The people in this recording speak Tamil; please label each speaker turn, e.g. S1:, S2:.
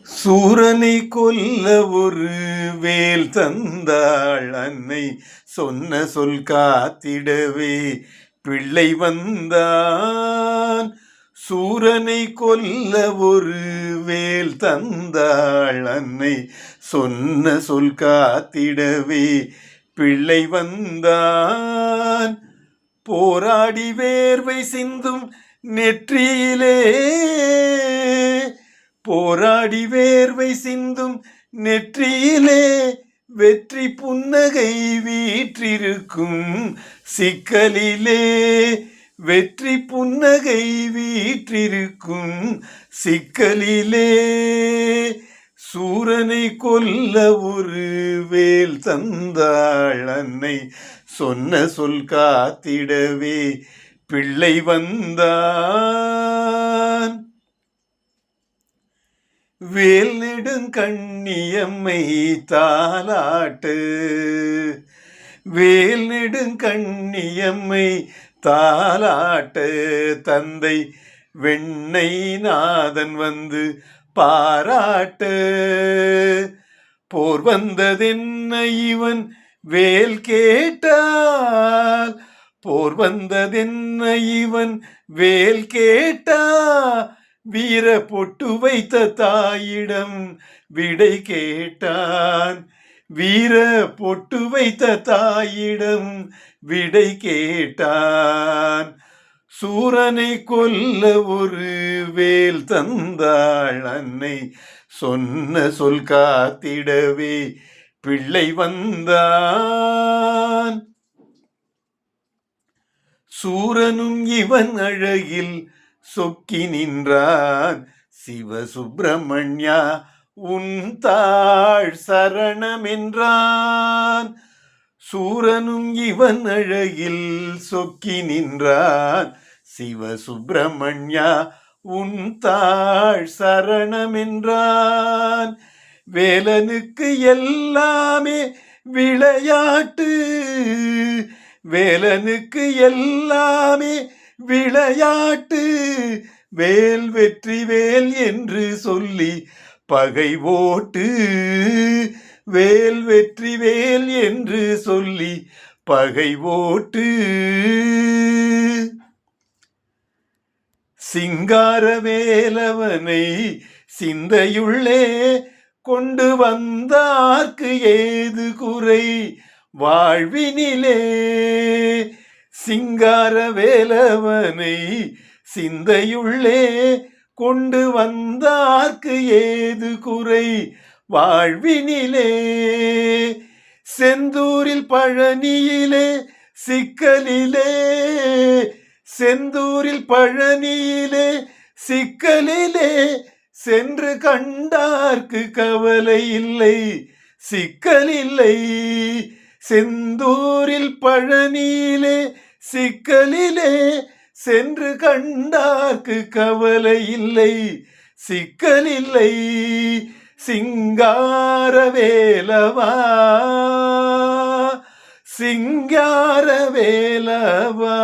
S1: சூரனை கொல்ல ஒரு வேல் தந்தாள் அன்னை, சொன்ன சொல் காத்திடவே பிள்ளை வந்தான். சூரனை கொல்ல ஒரு வேல் தந்தாள் அன்னை, சொன்ன சொல் காத்திடவே பிள்ளை வந்தான். போராடி வேர்வை சிந்தும் நெற்றியிலே, போராடி வேர்வை சிந்தும் நெற்றியிலே வெற்றி புன்னகை வீற்றிருக்கும் சிக்கலிலே, வெற்றி புன்னகை வீற்றிருக்கும் சிக்கலிலே. சூரனை கொல்ல ஒரு வேல் தந்தாள் அன்னை, சொன்ன சொல் காத்திடவே பிள்ளை வந்தான். வேல் நெடுங்கண்ணியம்மை தாலாட்டு, வேல் நெடுங்கண்ணியம்மை தாலாட்டு, தந்தை வெண்ணை நாதன் வந்து பாராட்டு. போர் வந்ததென்ன இவன் வேல் கேட்டால், போர் வந்ததென்ன இவன் வேல் கேட்டா, வீர பொட்டு வைத்த தாயிடம் விடை கேட்டான், வீர பொட்டு வைத்த தாயிடம் விடை கேட்டான். சூரனை கொல்ல ஒரு வேல் தந்தாள் அன்னை, சொன்ன சொல் காத்திடவே பிள்ளை வந்தான். சூரனும் இவன் அழகில் சொக்கி நின்றான், சிவசுப்பிரமணியா உன் தாழ் சரணம் என்றான். சூரனும் இவன் அழகில் சொக்கி நின்றான், சிவசுப்பிரமணியா உன் தாழ் சரணம் என்றான். வேலனுக்கு எல்லாமே விளையாட்டு, வேலனுக்கு எல்லாமே விளையாட்டு, வேல் வெற்றி வேல் என்று சொல்லி பகை ஓட்டு, வேல் வெற்றி வேல் என்று சொல்லி பகை ஓட்டு. சிங்கார வேலவனை சிந்தையுள்ளே கொண்டு வந்தார்க்கு ஏது குறை வாழ்வினிலே, சிங்கார வேலவனை சிந்தையுள்ளே கொண்டு வந்தார்க்கு ஏது குறை வாழ்வினிலே. செந்தூரில் பழனியிலே சிக்கலிலே, செந்தூரில் பழனியிலே சிக்கலிலே சென்று கண்டார்க்கு கவலை இல்லை சிக்கலில்லை. செந்தூரில் பழனியிலே சிக்கலிலே சென்று கண்டார்க்கு கவலை இல்லை சிக்கலில்லை. சிங்கார வேலவா, சிங்கார வேலவா.